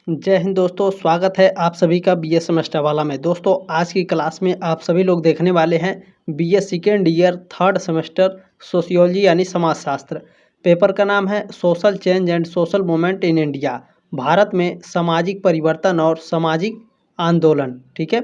जय हिंद दोस्तों, स्वागत है आप सभी का बीए सेमेस्टर वाला में। दोस्तों आज की क्लास में आप सभी लोग देखने वाले हैं BA second year third semester sociology यानी समाजशास्त्र। पेपर का नाम है social change and social movement in India, Bharat में सामाजिक परिवर्तन और सामाजिक आंदोलन। ठीक है।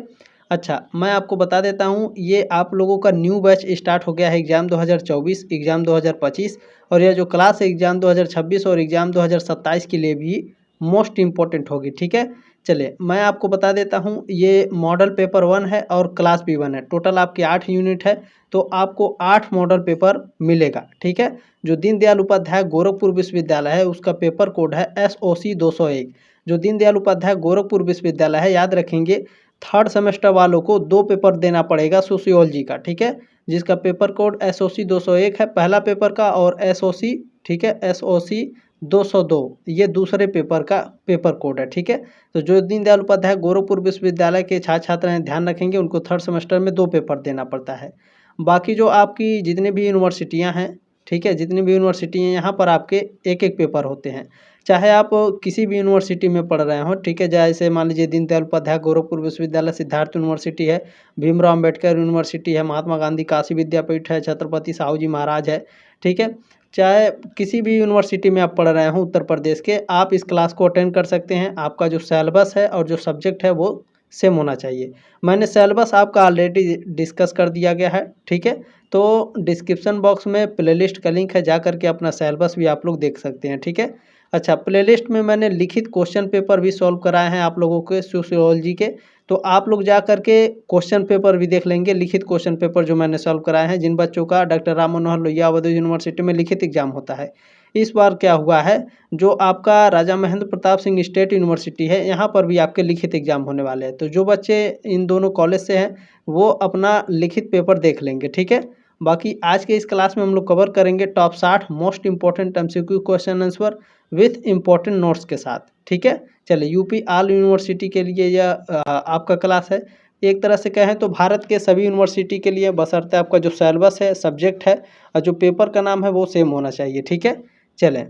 अच्छा, मैं आपको बता देता हूँ, ये आप लोगों का न्यू बैच स्टार्ट हो गया है। एग्ज़ाम 2024, एग्ज़ाम 2025 और यह जो क्लास है एग्ज़ाम 2026 और एग्ज़ाम 2027 के लिए भी मोस्ट इम्पॉर्टेंट होगी। ठीक है। चलिए मैं आपको बता देता हूँ, ये मॉडल पेपर 1 है और क्लास भी 1 है। टोटल आपके 8 यूनिट है, तो आपको 8 मॉडल पेपर मिलेगा। ठीक है। जो दीनदयाल उपाध्याय गोरखपुर विश्वविद्यालय है उसका पेपर कोड है SOC 201। जो दीनदयाल उपाध्याय गोरखपुर विश्वविद्यालय है, याद रखेंगे, थर्ड सेमेस्टर वालों को 2 पेपर देना पड़ेगा सोशियोलॉजी का। ठीक है। जिसका पेपर कोड SOC 201 है पहला पेपर का, और SOC, ठीक है, SOC 202 ये दूसरे पेपर का पेपर कोड है। ठीक है। तो जो दीनदयाल उपाध्याय गोरखपुर विश्वविद्यालय के छात्र छात्र हैं, ध्यान रखेंगे, उनको थर्ड सेमेस्टर में 2 पेपर देना पड़ता है। बाकी जो आपकी जितनी भी यूनिवर्सिटियां हैं, ठीक है, जितनी भी यूनिवर्सिटी हैं यहाँ पर आपके एक एक पेपर होते हैं। चाहे आप किसी भी यूनिवर्सिटी में पढ़ रहे हो, ठीक है, जैसे मान लीजिए दीनदयाल उपाध्याय गोरखपुर विश्वविद्यालय सिद्धार्थ यूनिवर्सिटी है, भीमराव अम्बेडकर यूनिवर्सिटी है, महात्मा गांधी काशी विद्यापीठ है, छत्रपति साहू जी महाराज है। ठीक है। चाहे किसी भी यूनिवर्सिटी में आप पढ़ रहे हो उत्तर प्रदेश के, आप इस क्लास को अटेंड कर सकते हैं। आपका जो सिलेबस है और जो सब्जेक्ट है वो सेम होना चाहिए। मैंने सिलेबस आपका ऑलरेडी डिस्कस कर दिया गया है। ठीक है। तो डिस्क्रिप्शन बॉक्स में प्लेलिस्ट का लिंक है, जा करके अपना सिलेबस भी आप लोग देख सकते हैं। ठीक है। अच्छा, प्लेलिस्ट में मैंने लिखित क्वेश्चन पेपर भी सॉल्व कराए हैं आप लोगों के सोशियोलॉजी के, तो आप लोग जा करके क्वेश्चन पेपर भी देख लेंगे, लिखित क्वेश्चन पेपर जो मैंने सॉल्व कराए हैं। जिन बच्चों का डॉक्टर राम मनोहर लोहिया अवध यूनिवर्सिटी में लिखित एग्जाम होता है, इस बार क्या हुआ है, जो आपका राजा महेंद्र प्रताप सिंह स्टेट यूनिवर्सिटी है, यहाँ पर भी आपके लिखित एग्जाम होने वाले हैं। तो जो बच्चे इन दोनों कॉलेज से हैं वो अपना लिखित पेपर देख लेंगे। ठीक है। बाकी आज के इस क्लास में हम लोग कवर करेंगे top 60 most important MCQ question answer with important notes के साथ। ठीक है। चलिए, यूपी ऑल यूनिवर्सिटी के लिए यह आपका क्लास है। एक तरह से कहें तो भारत के सभी यूनिवर्सिटी के लिए, बशर्ते आपका जो सिलेबस है, सब्जेक्ट है और जो पेपर का नाम है वो सेम होना चाहिए। ठीक है। चलें,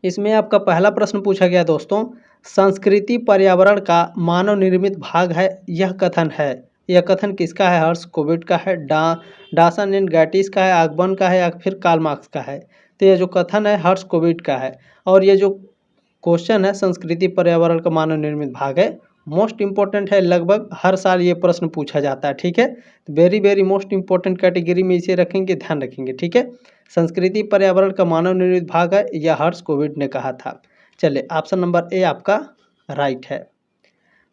इसमें आपका पहला प्रश्न पूछा गया दोस्तों, संस्कृति पर्यावरण का मानव निर्मित भाग है, यह कथन है। यह कथन किसका है? हर्ष कोविड का है, डासन एंड गैटिस का है, आगबन का है, या फिर कार्ल मार्क्स का है? तो यह जो कथन है हर्ष कोविड का है। और ये जो क्वेश्चन है संस्कृति पर्यावरण का मानव निर्मित भाग है, मोस्ट इंपॉर्टेंट है, लगभग हर साल ये प्रश्न पूछा जाता है। ठीक है। Very very most important category में इसे रखेंगे, ध्यान रखेंगे। ठीक है। संस्कृति पर्यावरण का मानव निर्मित भाग है, यह हर्ष कोविड ने कहा था। चलिए, ऑप्शन नंबर ए आपका राइट है।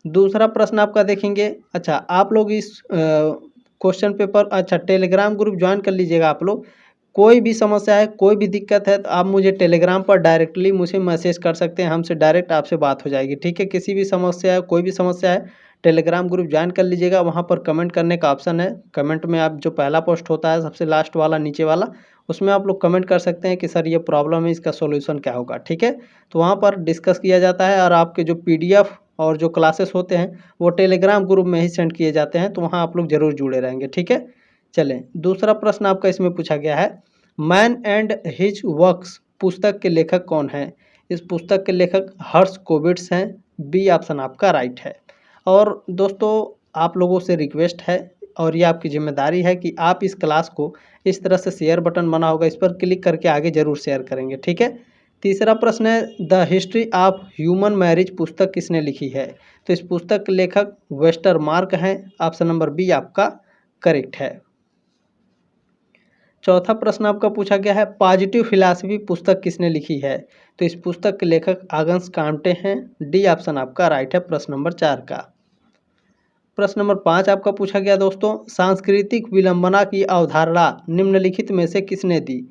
दूसरा प्रश्न आपका देखेंगे। अच्छा, आप लोग इस क्वेश्चन पेपर, अच्छा, टेलीग्राम ग्रुप ज्वाइन कर लीजिएगा आप लोग। कोई भी समस्या है, कोई भी दिक्कत है, तो आप मुझे टेलीग्राम पर डायरेक्टली मुझे मैसेज कर सकते हैं, हमसे डायरेक्ट आपसे बात हो जाएगी। ठीक है। किसी भी समस्या है, कोई भी समस्या है, टेलीग्राम ग्रुप ज्वाइन कर लीजिएगा। वहाँ पर कमेंट करने का ऑप्शन है। कमेंट में आप जो पहला पोस्ट होता है सबसे लास्ट वाला नीचे वाला, उसमें आप लोग कमेंट कर सकते हैं कि सर ये प्रॉब्लम है, इसका सॉल्यूशन क्या होगा। ठीक है। तो वहाँ पर डिस्कस किया जाता है, और आपके जो PDF और जो क्लासेस होते हैं वो टेलीग्राम ग्रुप में ही सेंड किए जाते हैं, तो वहाँ आप लोग जरूर जुड़े रहेंगे। ठीक है। चलें, दूसरा प्रश्न आपका इसमें पूछा गया है, मैन एंड हिज वर्क्स पुस्तक के लेखक कौन हैं? इस पुस्तक के लेखक हर्ष कोविड्स हैं। बी ऑप्शन आपका राइट है। और दोस्तों, आप लोगों से रिक्वेस्ट है और ये आपकी जिम्मेदारी है कि आप इस क्लास को इस तरह से शेयर बटन बना होगा, इस पर क्लिक करके आगे जरूर शेयर करेंगे। ठीक है। तीसरा प्रश्न है, the history of human marriage पुस्तक किसने लिखी है? तो इस पुस्तक के लेखक वेस्टर मार्क हैं। ऑप्शन नंबर बी आपका करेक्ट है। चौथा प्रश्न आपका पूछा गया है, पॉजिटिव फिलॉसफी पुस्तक किसने लिखी है? तो इस पुस्तक के लेखक आगंस काम्टे हैं। डी ऑप्शन आपका राइट है प्रश्न नंबर 4 का। प्रश्न नंबर 5 आपका पूछा गया दोस्तों, सांस्कृतिक विलंबना की अवधारणा निम्नलिखित में से किसने दी?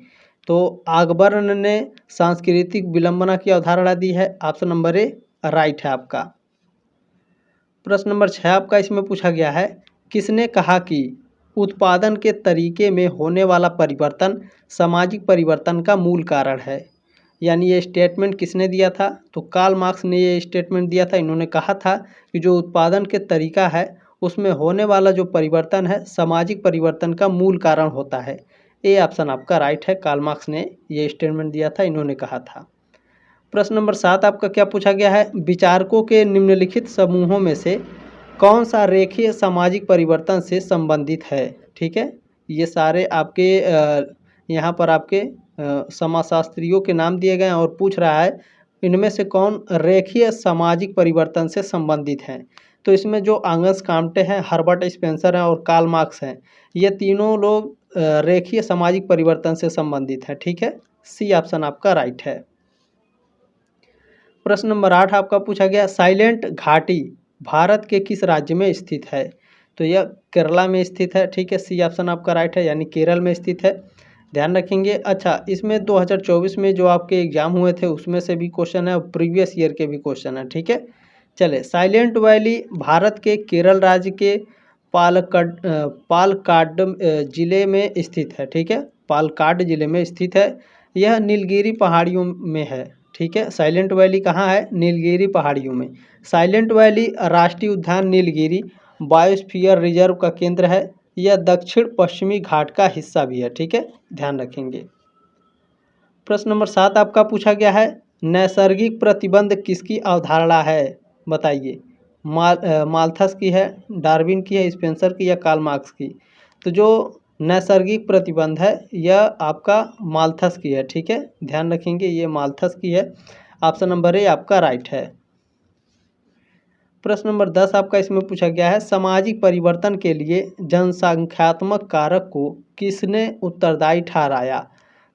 तो आगबर्न ने सांस्कृतिक विलंबना की अवधारणा दी है। ऑप्शन नंबर ए राइट है आपका। प्रश्न नंबर 6 आपका इसमें पूछा गया है, किसने कहा कि उत्पादन के तरीके में होने वाला परिवर्तन सामाजिक परिवर्तन का मूल कारण है? यानी ये स्टेटमेंट किसने दिया था? तो कार्ल मार्क्स ने ये स्टेटमेंट दिया था। इन्होंने कहा था कि जो उत्पादन के तरीका है उसमें होने वाला जो परिवर्तन है सामाजिक परिवर्तन का मूल कारण होता है। ए ऑप्शन आपका राइट है। कार्ल मार्क्स ने ये स्टेटमेंट दिया था, इन्होंने कहा था। प्रश्न नंबर 7 आपका क्या पूछा गया है, विचारकों के निम्नलिखित समूहों में से कौन सा रेखीय सामाजिक परिवर्तन से संबंधित है। ठीक है, ये सारे आपके यहाँ पर आपके समाजशास्त्रियों के नाम दिए गए हैं और पूछ रहा है इनमें से कौन रेखीय सामाजिक परिवर्तन से संबंधित हैं। तो इसमें जो आंगस काम्टे हैं, हर्बर्ट स्पेंसर हैं और कार्ल मार्क्स हैं, ये तीनों लोग रेखीय सामाजिक परिवर्तन से संबंधित हैं। ठीक है, सी ऑप्शन आपका राइट है। प्रश्न नंबर 8 आपका पूछा गया, साइलेंट घाटी भारत के किस राज्य में स्थित है। तो यह केरला में स्थित है। ठीक है, सी ऑप्शन आपका राइट है, यानी केरल में स्थित है। ध्यान रखेंगे। अच्छा, इसमें 2024 में जो आपके एग्जाम हुए थे उसमें से भी क्वेश्चन है और प्रीवियस ईयर के भी क्वेश्चन है। ठीक है, चले, साइलेंट वैली भारत के केरल राज्य के पालक्काड जिले में स्थित है। ठीक है, पालक्काड जिले में स्थित है। यह नीलगिरी पहाड़ियों में है। ठीक है, साइलेंट वैली कहाँ है, नीलगिरी पहाड़ियों में। साइलेंट वैली राष्ट्रीय उद्यान नीलगिरी बायोस्फीयर रिजर्व का केंद्र है। यह दक्षिण पश्चिमी घाट का हिस्सा भी है। ठीक है, ध्यान रखेंगे। प्रश्न नंबर 7 आपका पूछा गया है, नैसर्गिक प्रतिबंध किसकी अवधारणा है, बताइए। माल्थस की है, डार्विन की है, स्पेंसर की या कार्ल मार्क्स की। तो जो नैसर्गिक प्रतिबंध है यह आपका माल्थस की है। ठीक है, ध्यान रखेंगे, ये माल्थस की है। ऑप्शन नंबर ए आपका राइट है। प्रश्न नंबर 10 आपका इसमें पूछा गया है, सामाजिक परिवर्तन के लिए जनसंख्यात्मक कारक को किसने उत्तरदायी ठहराया।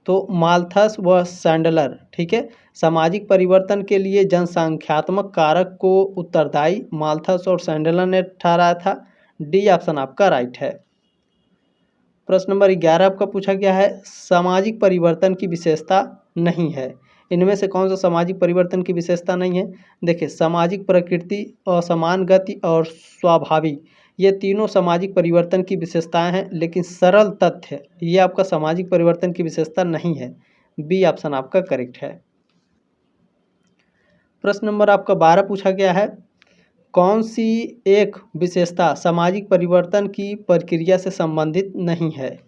तो माल्थस व सैंडलर। ठीक है, सामाजिक परिवर्तन के लिए जनसंख्यात्मक कारक को उत्तरदायी माल्थस और सैंडलर ने ठहराया था। डी ऑप्शन आपका राइट है। प्रश्न नंबर 11 आपका पूछा गया है, सामाजिक परिवर्तन की विशेषता नहीं है। इनमें से कौन सा सामाजिक परिवर्तन की विशेषता नहीं है। देखिए, सामाजिक प्रकृति, असमान गति और स्वाभाविक, ये तीनों सामाजिक परिवर्तन की विशेषताएं हैं, लेकिन सरल तथ्य ये आपका सामाजिक परिवर्तन की विशेषता नहीं है। बी ऑप्शन आपका करेक्ट है। प्रश्न नंबर आपका 12 पूछा गया है, कौन सी एक विशेषता सामाजिक परिवर्तन की प्रक्रिया से संबंधित नहीं है।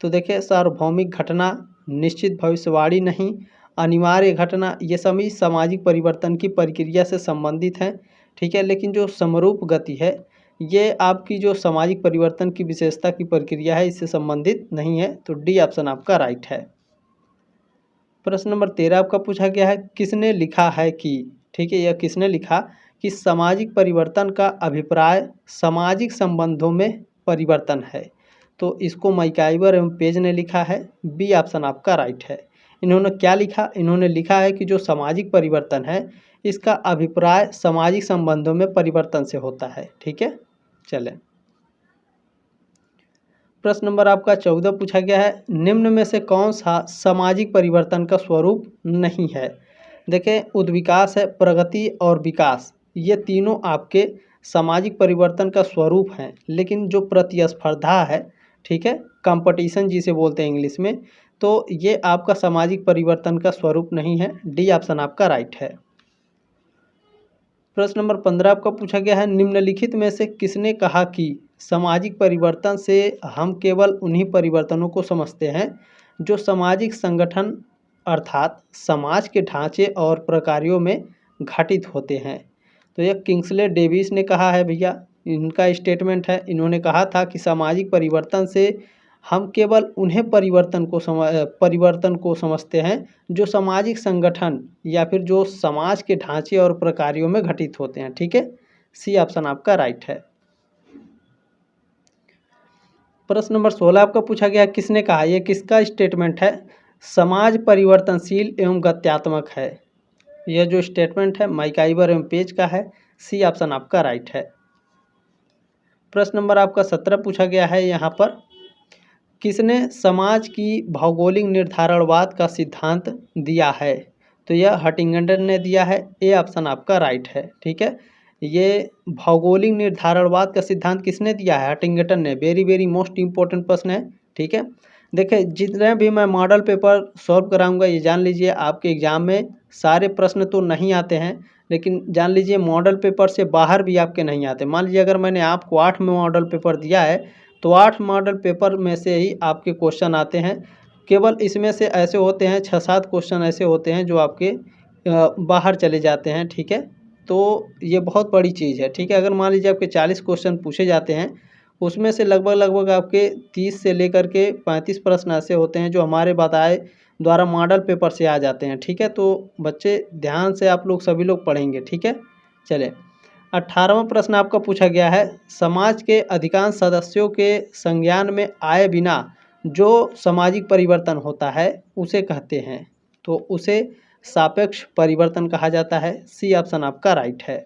तो देखिए, सार्वभौमिक घटना, निश्चित भविष्यवाणी नहीं, अनिवार्य घटना, ये सभी सामाजिक परिवर्तन की प्रक्रिया से संबंधित हैं। ठीक है, लेकिन जो समरूप गति है ये आपकी जो सामाजिक परिवर्तन की विशेषता की प्रक्रिया है इससे संबंधित नहीं है। तो डी ऑप्शन आपका राइट है। प्रश्न नंबर 13 आपका पूछा गया है, किसने लिखा है कि। ठीक है, यह किसने लिखा कि सामाजिक परिवर्तन का अभिप्राय सामाजिक संबंधों में परिवर्तन है। तो इसको मैकाइवर एवं पेज ने लिखा है। बी ऑप्शन आपका राइट है। इन्होंने क्या लिखा, इन्होंने लिखा है कि जो सामाजिक परिवर्तन है इसका अभिप्राय सामाजिक संबंधों में परिवर्तन से होता है। ठीक है, चलें। प्रश्न नंबर आपका 14 पूछा गया है, निम्न में से कौन सा सामाजिक परिवर्तन का स्वरूप नहीं है। देखें, उद्विकास है, प्रगति और विकास, ये तीनों आपके सामाजिक परिवर्तन का स्वरूप हैं, लेकिन जो प्रतिस्पर्धा है, ठीक है, कंपटीशन जिसे बोलते हैं इंग्लिश में, तो ये आपका सामाजिक परिवर्तन का स्वरूप नहीं है। डी ऑप्शन आपका राइट है। प्रश्न नंबर 15 आपका पूछा गया है, निम्नलिखित में से किसने कहा कि सामाजिक परिवर्तन से हम केवल उन्हीं परिवर्तनों को समझते हैं जो सामाजिक संगठन अर्थात समाज के ढांचे और प्रकारों में घटित होते हैं। तो यह किंग्सले डेविस ने कहा है भैया, इनका स्टेटमेंट है। इन्होंने कहा था कि सामाजिक परिवर्तन से हम केवल उन्हें परिवर्तन को समझते हैं जो सामाजिक संगठन या फिर जो समाज के ढांचे और प्रकारों में घटित होते हैं। ठीक है, सी ऑप्शन आपका राइट है। प्रश्न नंबर 16 आपका पूछा गया, किसने कहा, यह किसका स्टेटमेंट है, समाज परिवर्तनशील एवं गत्यात्मक है। यह जो स्टेटमेंट है मैकाइवर एवं पेज का है। सी ऑप्शन आपका राइट है। प्रश्न नंबर आपका 17 पूछा गया है, यहाँ पर किसने समाज की भौगोलिक निर्धारणवाद का सिद्धांत दिया है। तो यह हटिंगटन ने दिया है। ए ऑप्शन आपका राइट है। ठीक है, ये भौगोलिक निर्धारणवाद का सिद्धांत किसने दिया है, हटिंगटन ने। वेरी वेरी मोस्ट इंपॉर्टेंट प्रश्न है। ठीक है, देखिए, जितने भी मैं मॉडल पेपर सॉल्व कराऊंगा ये जान लीजिए आपके एग्जाम में सारे प्रश्न तो नहीं आते हैं, लेकिन जान लीजिए मॉडल पेपर से बाहर भी आपके नहीं आते। मान लीजिए अगर मैंने आपको 8 में मॉडल पेपर दिया है तो 8 मॉडल पेपर में से ही आपके क्वेश्चन आते हैं। केवल इसमें से ऐसे होते हैं 6-7 क्वेश्चन ऐसे होते हैं जो आपके बाहर चले जाते हैं, ठीक है। तो ये बहुत बड़ी चीज़ है, ठीक है। अगर मान लीजिए आपके 40 क्वेश्चन पूछे जाते हैं, उसमें से लगभग आपके 30 से लेकर के 35 प्रश्न ऐसे होते हैं जो हमारे बताए द्वारा मॉडल पेपर से आ जाते हैं, ठीक है। तो बच्चे ध्यान से आप लोग सभी लोग पढ़ेंगे, ठीक है। चलिए 18वां प्रश्न आपका पूछा गया है, समाज के अधिकांश सदस्यों के संज्ञान में आए बिना जो सामाजिक परिवर्तन होता है उसे कहते हैं। तो उसे सापेक्ष परिवर्तन कहा जाता है। सी ऑप्शन आपका राइट है।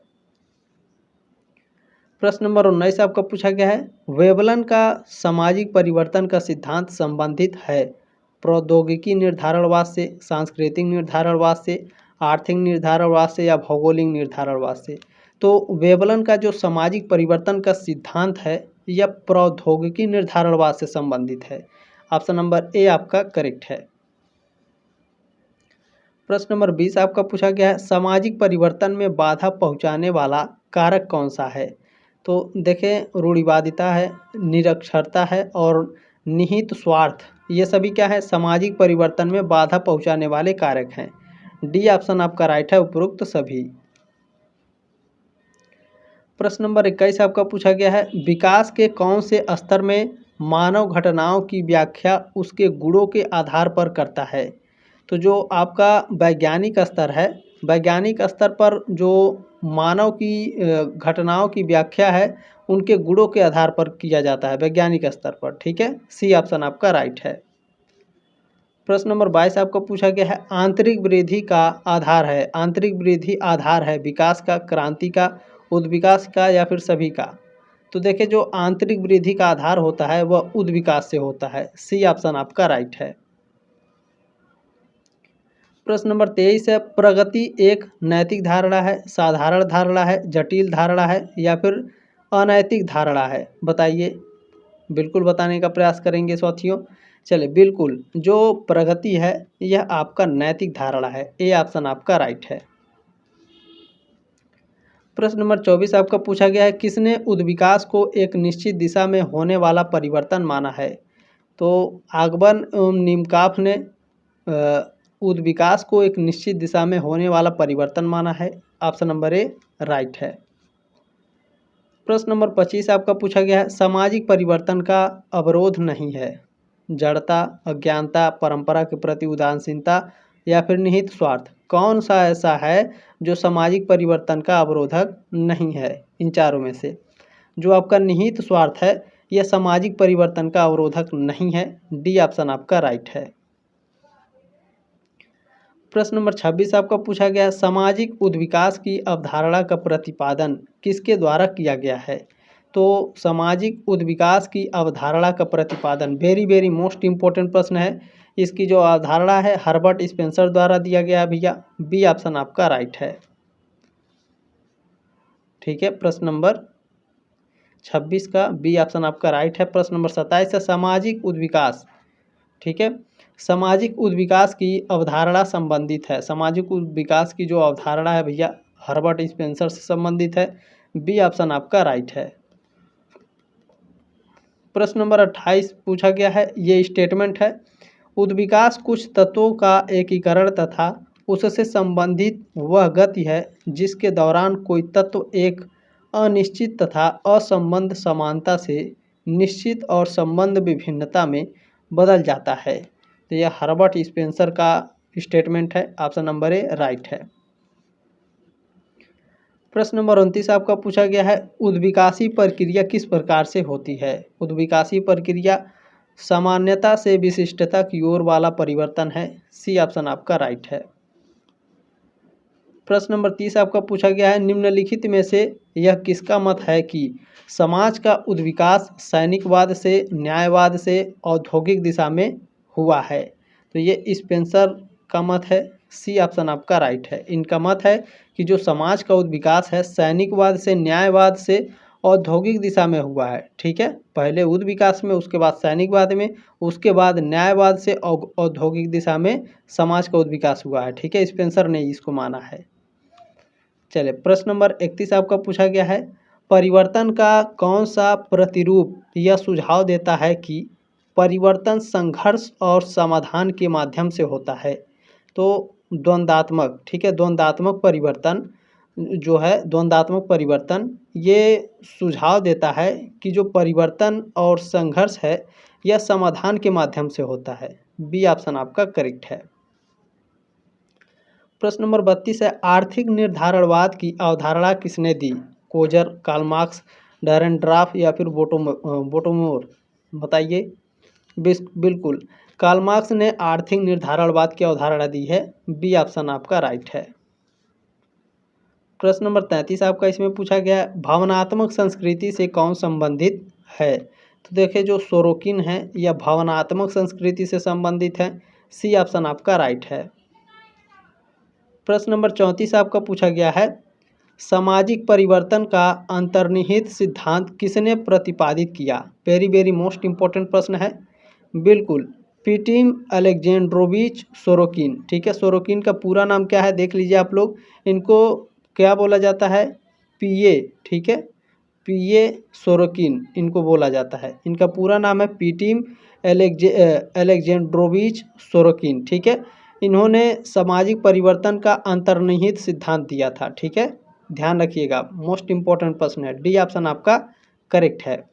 प्रश्न नंबर 19 आपका पूछा गया है, वेवलन का सामाजिक परिवर्तन का सिद्धांत संबंधित है प्रौद्योगिकी निर्धारणवाद से, सांस्कृतिक निर्धारणवाद से, आर्थिक निर्धारणवाद से या भौगोलिक निर्धारणवाद से। तो वेवलन का जो सामाजिक परिवर्तन का सिद्धांत है यह प्रौद्योगिकी निर्धारणवाद से संबंधित है। ऑप्शन नंबर ए आपका करेक्ट है। प्रश्न नंबर 20 आपका पूछा गया है, सामाजिक परिवर्तन में बाधा पहुंचाने वाला कारक कौन सा है। तो देखें, रूढ़िवादिता है, निरक्षरता है और निहित स्वार्थ, ये सभी क्या है, सामाजिक परिवर्तन में बाधा पहुंचाने वाले कारक हैं। डी ऑप्शन आपका राइट है, उपरोक्त सभी। प्रश्न नंबर 21 आपका पूछा गया है, विकास के कौन से स्तर में मानव घटनाओं की व्याख्या उसके गुणों के आधार पर करता है। तो जो आपका वैज्ञानिक स्तर है, वैज्ञानिक स्तर पर जो मानव की घटनाओं की व्याख्या है उनके गुणों के आधार पर किया जाता है वैज्ञानिक स्तर पर, ठीक है। सी ऑप्शन आपका राइट है। प्रश्न नंबर 22 आपको पूछा गया है, आंतरिक वृद्धि का आधार है, आंतरिक वृद्धि आधार है विकास का, क्रांति का, उद्विकास का या फिर सभी का। तो देखिए, जो आंतरिक वृद्धि का आधार होता है वह उद्विकास से होता है। सी ऑप्शन आपका राइट है। प्रश्न नंबर 23 है, प्रगति एक नैतिक धारणा है, साधारण धारणा है, जटिल धारणा है या फिर अनैतिक धारणा है, बताइए। बिल्कुल बताने का प्रयास करेंगे साथियों। चलिए, बिल्कुल जो प्रगति है यह आपका नैतिक धारणा है। ए ऑप्शन आपका राइट है। प्रश्न नंबर 24 आपका पूछा गया है, किसने उद्विकास को एक निश्चित दिशा में होने वाला परिवर्तन माना है। तो आगबन निमकाफ ने उद्विकास को एक निश्चित दिशा में होने वाला परिवर्तन माना है। ऑप्शन नंबर ए राइट है। प्रश्न नंबर 25 आपका पूछा गया है, सामाजिक परिवर्तन का अवरोध नहीं है, जड़ता, अज्ञानता, परंपरा के प्रति उदासीनता या फिर निहित स्वार्थ, कौन सा ऐसा है जो सामाजिक परिवर्तन का अवरोधक नहीं है। इन चारों में से जो आपका निहित स्वार्थ है यह सामाजिक परिवर्तन का अवरोधक नहीं है। डी ऑप्शन आपका राइट है। प्रश्न नंबर 26 आपका पूछा गया है, सामाजिक उद्विकास की अवधारणा का प्रतिपादन किसके द्वारा किया गया है। तो सामाजिक उद्विकास की अवधारणा का प्रतिपादन वेरी मोस्ट इम्पोर्टेंट प्रश्न है। इसकी जो अवधारणा है हर्बर्ट स्पेंसर द्वारा दिया गया है भैया। बी ऑप्शन आपका राइट है, ठीक है। प्रश्न नंबर 26 का बी ऑप्शन आपका राइट है। प्रश्न नंबर 27 है, सामाजिक उद्विकास, ठीक है, सामाजिक उद्विकास की अवधारणा संबंधित है, सामाजिक उद्विकास की जो अवधारणा है भैया हर्बर्ट स्पेंसर से संबंधित है। बी ऑप्शन आपका राइट है। प्रश्न नंबर 28 पूछा गया है, ये स्टेटमेंट है, उद्विकास कुछ तत्वों का एकीकरण तथा उससे संबंधित वह गति है जिसके दौरान कोई तत्व एक अनिश्चित तथा असंबद्ध समानता से निश्चित और संबंध विभिन्नता में बदल जाता है। तो यह हर्बर्ट स्पेंसर का स्टेटमेंट है। ऑप्शन नंबर ए राइट है। प्रश्न नंबर 29 आपका पूछा गया है, उद्विकासी प्रक्रिया किस प्रकार से होती है। उद्विकासी प्रक्रिया सामान्यता से विशिष्टता की ओर वाला परिवर्तन है। सी ऑप्शन आपका राइट है। प्रश्न नंबर 30 आपका पूछा गया है, निम्नलिखित में से यह किसका मत है कि समाज का उद्विकास सैनिकवाद से, न्यायवाद से औद्योगिक दिशा में हुआ है। तो ये स्पेंसर का मत है। सी ऑप्शन आपका राइट है। इनका मत है कि जो समाज का उद्विकास है सैनिकवाद से, न्यायवाद से औद्योगिक दिशा में हुआ है, ठीक है। पहले उद्विकास में, उसके बाद सैनिकवाद में, उसके बाद न्यायवाद से औद्योगिक दिशा में समाज का उद्विकास हुआ है, ठीक है। स्पेंसर ने इसको माना है। चलिए, प्रश्न नंबर 31 आपका पूछा गया है, परिवर्तन का कौन सा प्रतिरूप यह सुझाव देता है कि परिवर्तन संघर्ष और समाधान के माध्यम से होता है। तो द्वंद्वात्मक, ठीक है, द्वंद्वात्मक परिवर्तन जो है, द्वंद्वात्मक परिवर्तन ये सुझाव देता है कि जो परिवर्तन और संघर्ष है यह समाधान के माध्यम से होता है। बी ऑप्शन आपका करेक्ट है। प्रश्न नंबर 32 है, आर्थिक निर्धारणवाद की अवधारणा किसने दी? कोजर, कार्ल मार्क्स, डैरेनड्रॉफ या फिर बोटोमोर? बताइए। बिल्कुल, कार्ल मार्क्स ने आर्थिक निर्धारणवाद की अवधारणा दी है। बी ऑप्शन आपका राइट है। प्रश्न नंबर 33 आपका इसमें पूछा गया है, भावनात्मक संस्कृति से कौन संबंधित है? तो देखिए, जो सोरोकिन है यह भावनात्मक संस्कृति से संबंधित है। सी ऑप्शन आपका राइट है। प्रश्न नंबर 34 आपका पूछा गया है, सामाजिक परिवर्तन का अंतर्निहित सिद्धांत किसने प्रतिपादित किया? वेरी वेरी मोस्ट इम्पोर्टेंट प्रश्न है। बिल्कुल, पीटिम अलेक्जेंड्रोविच सोरोकिन, ठीक है। सोरोकिन का पूरा नाम क्या है देख लीजिए आप लोग। इनको क्या बोला जाता है? पीए, ठीक है, पीए सोरोकिन इनको बोला जाता है। इनका पूरा नाम है पीटिम अलेक्जेंड्रोविच सोरोकिन, ठीक है। इन्होंने सामाजिक परिवर्तन का अंतर्निहित सिद्धांत दिया था, ठीक है, ध्यान रखिएगा, मोस्ट इम्पोर्टेंट प्रश्न है। डी ऑप्शन आपका करेक्ट है।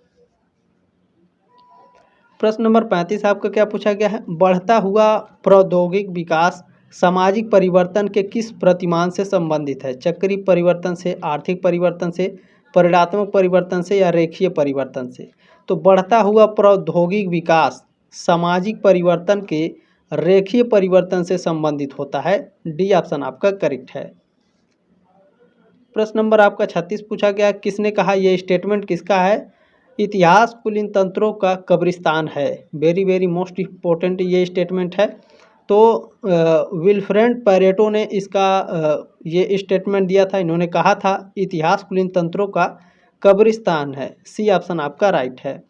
प्रश्न नंबर 35 आपका क्या पूछा गया है, बढ़ता हुआ प्रौद्योगिक विकास सामाजिक परिवर्तन के किस प्रतिमान से संबंधित है? चक्रीय परिवर्तन से, आर्थिक परिवर्तन से, परिणात्मक परिवर्तन से या रेखीय परिवर्तन से? तो बढ़ता हुआ प्रौद्योगिक विकास सामाजिक परिवर्तन के रेखीय परिवर्तन से संबंधित होता है। डी ऑप्शन आपका करेक्ट है। प्रश्न नंबर आपका 36 पूछा गया, किसने कहा? यह स्टेटमेंट किसका है? इतिहास कुलीन तंत्रों का कब्रिस्तान है। वेरी वेरी मोस्ट इम्पोर्टेंट ये स्टेटमेंट है। तो विल्फ्रेड पैरेटो ने इसका ये स्टेटमेंट दिया था। इन्होंने कहा था इतिहास कुलीन तंत्रों का कब्रिस्तान है। सी ऑप्शन आपका राइट है।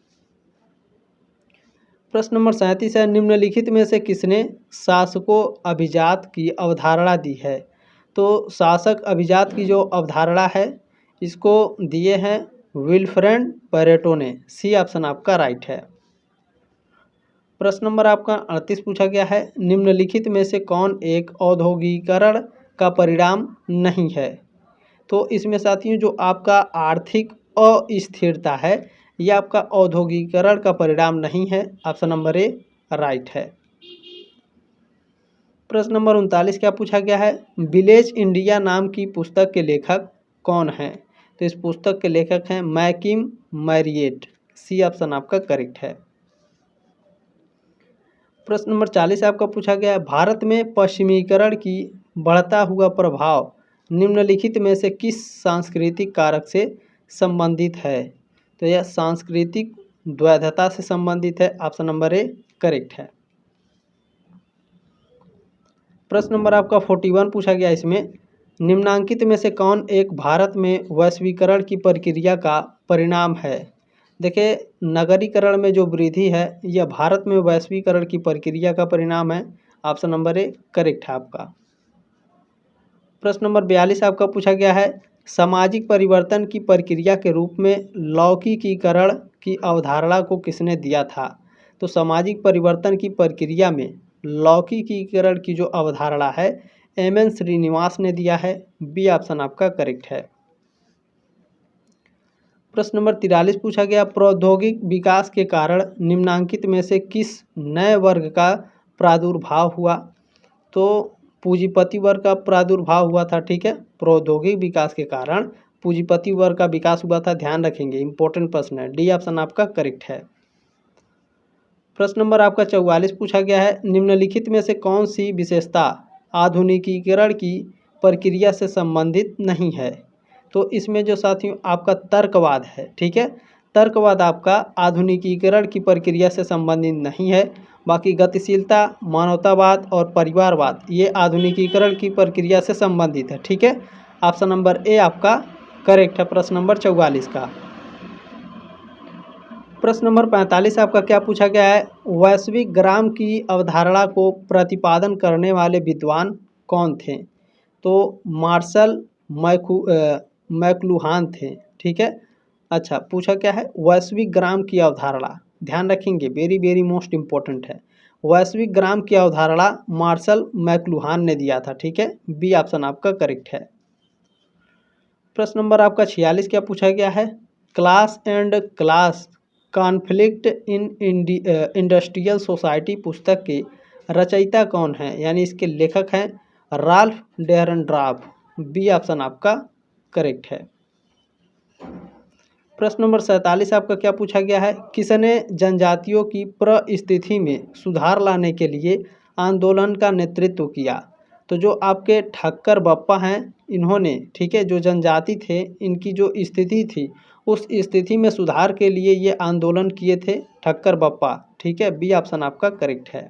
प्रश्न नंबर 37 है, निम्नलिखित में से किसने शासकों अभिजात की अवधारणा दी है? तो शासक अभिजात की जो अवधारणा है इसको दिए हैं विल्फ्रेड पैरेटो ने। सी ऑप्शन आपका राइट है। प्रश्न नंबर आपका 38 पूछा गया है, निम्नलिखित में से कौन एक औद्योगिकीकरण का परिणाम नहीं है? तो इसमें साथियों जो आपका आर्थिक अस्थिरता है यह आपका औद्योगिकीकरण का परिणाम नहीं है। ऑप्शन नंबर ए राइट है। प्रश्न नंबर 39 क्या पूछा गया है, विलेज इंडिया नाम की पुस्तक के लेखक कौन हैं? तो इस पुस्तक के लेखक हैं मैकिम मैरिएट। सी ऑप्शन आपका करेक्ट है। प्रश्न नंबर 40 आपका पूछा गया है, भारत में पश्चिमीकरण की बढ़ता हुआ प्रभाव निम्नलिखित में से किस सांस्कृतिक कारक से संबंधित है? तो यह सांस्कृतिक द्वैधता से संबंधित है। ऑप्शन नंबर ए करेक्ट है। प्रश्न नंबर आपका 41 पूछा गया, इसमें निम्नांकित में से कौन एक भारत में वैश्वीकरण की प्रक्रिया का परिणाम है? देखिए, नगरीकरण में जो वृद्धि है यह भारत में वैश्वीकरण की प्रक्रिया का परिणाम है। ऑप्शन नंबर ए करेक्ट है आपका। प्रश्न नंबर 42 आपका पूछा गया है, सामाजिक परिवर्तन की प्रक्रिया के रूप में लौकिकीकरण की अवधारणा को किसने दिया था? तो सामाजिक परिवर्तन की प्रक्रिया में लौकिकीकरण की जो अवधारणा है एम.एन. श्रीनिवास ने दिया है। बी ऑप्शन आपका करेक्ट है। प्रश्न नंबर 43 पूछा गया, प्रौद्योगिक विकास के कारण निम्नांकित में से किस नए वर्ग का प्रादुर्भाव हुआ? तो पूंजीपति वर्ग का प्रादुर्भाव हुआ था, ठीक है। प्रौद्योगिक विकास के कारण पूंजीपति वर्ग का विकास हुआ था, ध्यान रखेंगे, इंपॉर्टेंट प्रश्न है। डी ऑप्शन आपका करेक्ट है। प्रश्न नंबर आपका 44 पूछा गया है, निम्नलिखित में से कौन सी विशेषता आधुनिकीकरण की प्रक्रिया से संबंधित नहीं है? तो इसमें जो साथियों आपका तर्कवाद है, ठीक है, तर्कवाद आपका आधुनिकीकरण की प्रक्रिया से संबंधित नहीं है। बाकी गतिशीलता, मानवतावाद और परिवारवाद ये आधुनिकीकरण की प्रक्रिया से संबंधित है, ठीक है। ऑप्शन नंबर ए आपका करेक्ट है प्रश्न नंबर 44 का। प्रश्न नंबर 45 आपका क्या पूछा गया है, वैश्विक ग्राम की अवधारणा को प्रतिपादन करने वाले विद्वान कौन थे? तो मार्शल मैक्लुहान थे, ठीक है। अच्छा, पूछा क्या है, वैश्विक ग्राम की अवधारणा, ध्यान रखेंगे, वेरी वेरी मोस्ट इम्पोर्टेंट है। वैश्विक ग्राम की अवधारणा मार्शल मैकलुहान ने दिया था। ठीक है, बी ऑप्शन आपका करेक्ट है। प्रश्न नंबर आपका 46 क्या पूछा गया है, class and class conflict in industrial society पुस्तक के रचयिता कौन है, यानी इसके लेखक हैं राल्फ डेरनड्रॉफ। बी ऑप्शन आपका करेक्ट है। प्रश्न नंबर 47 आपका क्या पूछा गया है, किसने जनजातियों की परिस्थिति में सुधार लाने के लिए आंदोलन का नेतृत्व किया। तो जो आपके ठक्कर बप्पा हैं इन्होंने, ठीक है, जो जनजाति थे इनकी जो स्थिति थी उस स्थिति में सुधार के लिए ये आंदोलन किए थे ठक्कर बप्पा। ठीक है, बी ऑप्शन आपका करेक्ट है।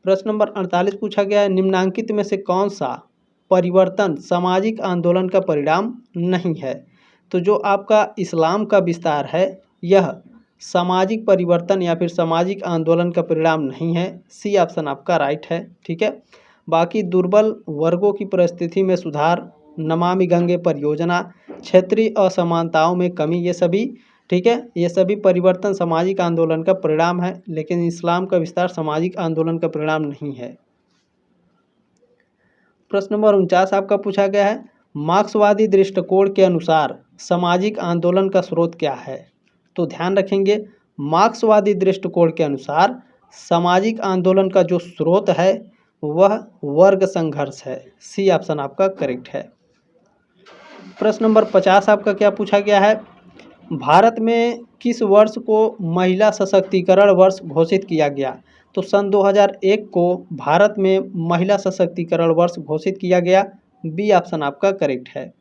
प्रश्न नंबर 48 पूछा गया है, निम्नांकित में से कौन सा परिवर्तन सामाजिक आंदोलन का परिणाम नहीं है। तो जो आपका इस्लाम का विस्तार है यह सामाजिक परिवर्तन या फिर सामाजिक आंदोलन का परिणाम नहीं है। सी ऑप्शन आपका राइट है। ठीक है, बाकी दुर्बल वर्गों की परिस्थिति में सुधार, नमामि गंगे परियोजना, क्षेत्रीय असमानताओं में कमी, ये सभी, ठीक है, ये सभी परिवर्तन सामाजिक आंदोलन का परिणाम है, लेकिन इस्लाम का विस्तार सामाजिक आंदोलन का परिणाम नहीं है। प्रश्न नंबर 49 आपका पूछा गया है, मार्क्सवादी दृष्टिकोण के अनुसार सामाजिक आंदोलन का स्रोत क्या है। तो ध्यान रखेंगे, मार्क्सवादी दृष्टिकोण के अनुसार सामाजिक आंदोलन का जो स्रोत है वह वर्ग संघर्ष है। सी ऑप्शन आपका करेक्ट है। प्रश्न नंबर 50 आपका क्या पूछा गया है, भारत में किस वर्ष को महिला सशक्तिकरण वर्ष घोषित किया गया। तो सन 2001 को भारत में महिला सशक्तिकरण वर्ष घोषित किया गया। बी ऑप्शन आपका करेक्ट है।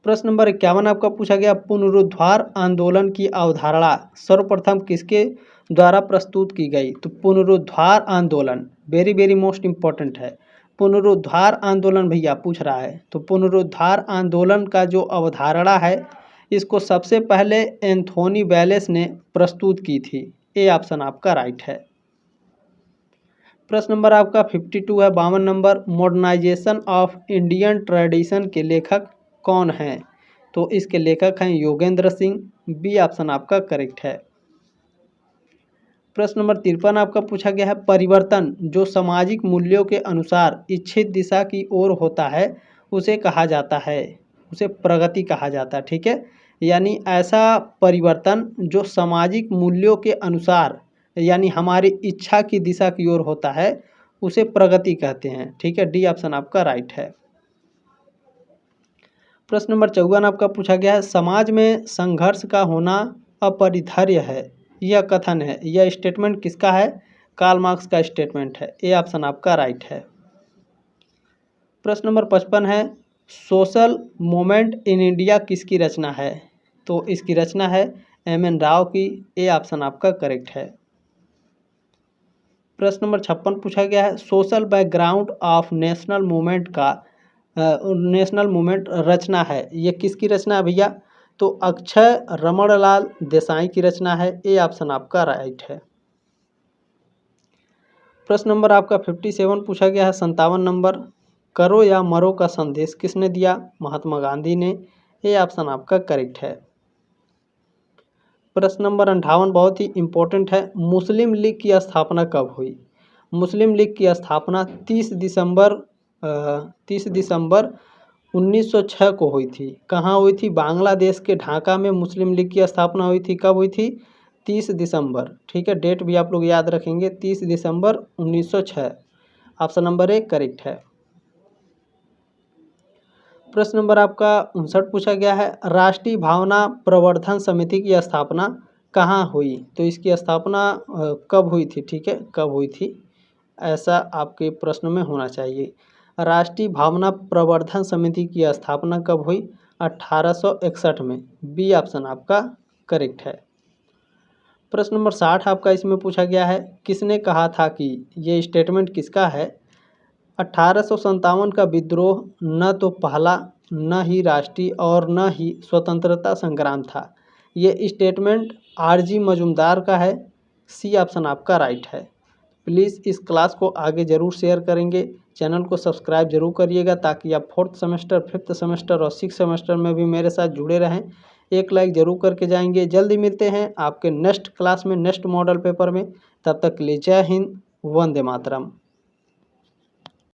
प्रश्न नंबर 51 आपका पूछा गया, पुनरुद्धार आंदोलन की अवधारणा सर्वप्रथम किसके द्वारा प्रस्तुत की गई। तो पुनरुद्धार आंदोलन वेरी वेरी मोस्ट इम्पोर्टेंट है। पुनरुद्धार आंदोलन भैया पूछ रहा है, तो पुनरुद्धार आंदोलन का जो अवधारणा है इसको सबसे पहले एंथोनी वेलेस ने प्रस्तुत की थी। ए ऑप्शन आपका राइट है। प्रश्न नंबर आपका 52 है, 52 number, modernisation of Indian tradition के लेखक कौन हैं। तो इसके लेखक हैं योगेंद्र सिंह। बी ऑप्शन आपका करेक्ट है। प्रश्न नंबर 53 आपका पूछा गया है, परिवर्तन जो सामाजिक मूल्यों के अनुसार इच्छित दिशा की ओर होता है उसे कहा जाता है, उसे प्रगति कहा जाता है। ठीक है, यानी ऐसा परिवर्तन जो सामाजिक मूल्यों के अनुसार यानी हमारी इच्छा की दिशा की ओर होता है उसे प्रगति कहते हैं। ठीक है, डी ऑप्शन आपका राइट है। प्रश्न नंबर 54 आपका पूछा गया है, समाज में संघर्ष का होना अपरिहार्य है, यह कथन है, यह स्टेटमेंट किसका है। कार्ल मार्क्स का स्टेटमेंट है। ए ऑप्शन आपका राइट है। प्रश्न नंबर 55 है, सोशल मूवमेंट इन इंडिया किसकी रचना है। तो इसकी रचना है एम.एन. राव की। ए ऑप्शन आपका करेक्ट है। प्रश्न नंबर 56 पूछा गया है, social background of national movement का नेशनल मूवमेंट रचना है, ये किसकी रचना है भैया। तो अक्षय रमणलाल देसाई की रचना है। ए ऑप्शन आपका राइट है। प्रश्न नंबर आपका 57 पूछा गया है, 57 नंबर, करो या मरो का संदेश किसने दिया। महात्मा गांधी ने। ए ऑप्शन आपका करेक्ट है। प्रश्न नंबर 58 बहुत ही इम्पोर्टेंट है, मुस्लिम लीग की स्थापना कब हुई। मुस्लिम लीग की स्थापना 30 दिसंबर 1906 को हुई थी। कहाँ हुई थी। बांग्लादेश के ढाका में मुस्लिम लीग की स्थापना हुई थी। कब हुई थी। 30 दिसंबर। ठीक है, डेट भी आप लोग याद रखेंगे, 30 दिसंबर 1906। ऑप्शन नंबर 1 करेक्ट है। प्रश्न नंबर आपका 59 पूछा गया है, राष्ट्रीय भावना प्रवर्धन समिति की स्थापना कहाँ हुई। तो इसकी स्थापना कब हुई थी। ठीक है, कब हुई थी ऐसा आपके प्रश्न में होना चाहिए। राष्ट्रीय भावना प्रवर्धन समिति की स्थापना कब हुई। 1861 में। बी ऑप्शन आपका करेक्ट है। प्रश्न नंबर 60 आपका इसमें पूछा गया है, किसने कहा था कि ये स्टेटमेंट किसका है। 1857 का विद्रोह न तो पहला, न ही राष्ट्रीय और न ही स्वतंत्रता संग्राम था। ये स्टेटमेंट आर.जी. मजूमदार का है। सी ऑप्शन आपका राइट है। प्लीज़ इस क्लास को आगे ज़रूर शेयर करेंगे, चैनल को सब्सक्राइब जरूर करिएगा ताकि आप 4th सेमेस्टर, 5th सेमेस्टर और 6th सेमेस्टर में भी मेरे साथ जुड़े रहें। एक लाइक ज़रूर करके जाएंगे। जल्दी मिलते हैं आपके नेक्स्ट क्लास में, नेक्स्ट मॉडल पेपर में। तब तक के लिए जय हिंद, वंदे मातरम।